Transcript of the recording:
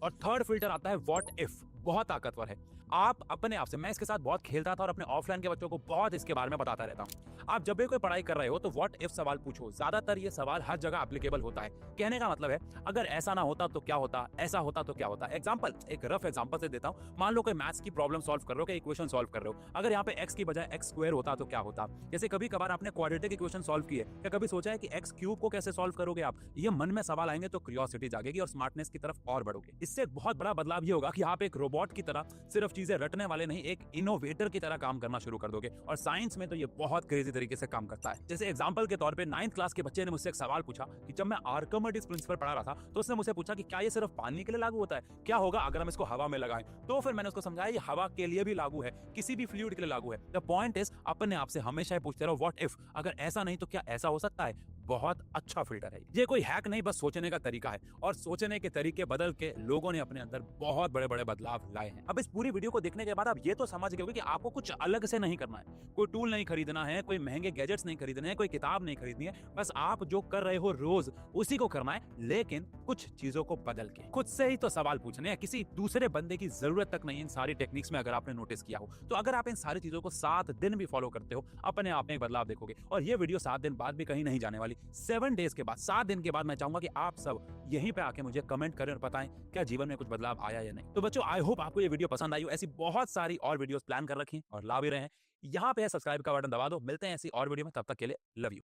और third filter आता है व्हाट इफ, बहुत ताकतवर है। आप अपने आप से, मैं इसके साथ बहुत खेलता था और अपने ऑफलाइन के बच्चों को बहुत इसके बारे में बताता रहता हूँ। आप जब भी कोई पढ़ाई कर रहे हो तो व्हाट इफ सवाल पूछो। ज्यादातर ये सवाल हर जगह एप्लीकेबल होता है। कहने का मतलब है, अगर ऐसा ना होता तो क्या होता, ऐसा होता तो क्या होता। एग्जाम्पल, एक रफ एग्जाम्पल से देता हूँ। मान लो कोई मैथ्स की प्रॉब्लम सॉल्व कर रहे हो, कोई इक्वेशन सॉल्व कर रहे हो, अगर यहाँ पे एक्स की बजाय एक्स स्क्वायर होता तो क्या होता। जैसे कभी कभार आपने क्वाड्रेटिक इक्वेशन सॉल्व की है, क्या कभी सोचा है कि एक्स क्यूब को कैसे सॉल्व करोगे आप। ये मन में सवाल आएंगे तो क्यूरियोसिटी जागेगी और स्मार्टनेस की तरफ और बढ़ोगे। इससे एक बहुत बड़ा बदलाव ये होगा कि आप एक रोबोट की तरह सिर्फ चीजें रटने वाले नहीं, एक इनोवेटर की तरह काम करना शुरू कर दोगे। और साइंस में तो ये बहुत क्रेजी तरीके से काम करता है। जैसे एग्जांपल के तौर पे 9th क्लास के बच्चे ने मुझसे एक सवाल पूछा कि जब मैं आर्किमिडीज प्रिंसिपल पढ़ा रहा था तो उसने मुझसे पूछा कि क्या ये सिर्फ पानी के लिए लागू होता है, क्या होगा अगर हम इसको हवा में लगाएं। तो फिर मैंने उसको समझाया ये हवा के लिए भी लागू है, किसी भी फ्लूइड के लिए लागू है। द पॉइंट इज, अपने आप से हमेशा ये पूछते रहो व्हाट इफ, अगर ऐसा नहीं तो क्या ऐसा हो सकता है। बहुत अच्छा फिल्टर है ये, कोई हैक नहीं, बस सोचने का तरीका है। और सोचने के तरीके बदल के लोगों ने अपने अंदर बहुत बड़े बड़े बदलाव लाए हैं। अब इस पूरी वीडियो को देखने के बाद आप ये तो समझ गए होंगे कि आपको कुछ अलग से नहीं करना है, कोई टूल नहीं खरीदना है, कोई महंगे गैजेट्स नहीं खरीदने हैं, कोई किताब नहीं खरीदनी है। बस आप जो कर रहे हो रोज उसी को करना है, लेकिन कुछ चीजों को बदल के। खुद से ही तो सवाल पूछने हैं, किसी दूसरे बंदे की जरूरत तक नहीं इन सारी टेक्निक्स में। अगर आपने नोटिस किया हो तो अगर आप इन सारी चीजों को 7 दिन भी फॉलो करते हो, अपने आप में एक बदलाव देखोगे। और ये वीडियो 7 दिन बाद भी कहीं नहीं जाने वाली। 7 डेज के बाद, 7 दिन के बाद मैं चाहूंगा कि आप सब यहीं पे आके मुझे कमेंट करें और बताएं क्या जीवन में कुछ बदलाव आया या नहीं। तो बच्चों, आई होप आपको ये वीडियो पसंद आई हो। ऐसी बहुत सारी और वीडियोस प्लान कर रखी और ला भी रहे हैं। यहाँ पे सब्सक्राइब का बटन दबा दो। मिलते हैं ऐसी और वीडियो में, तब तक के लिए लव यू।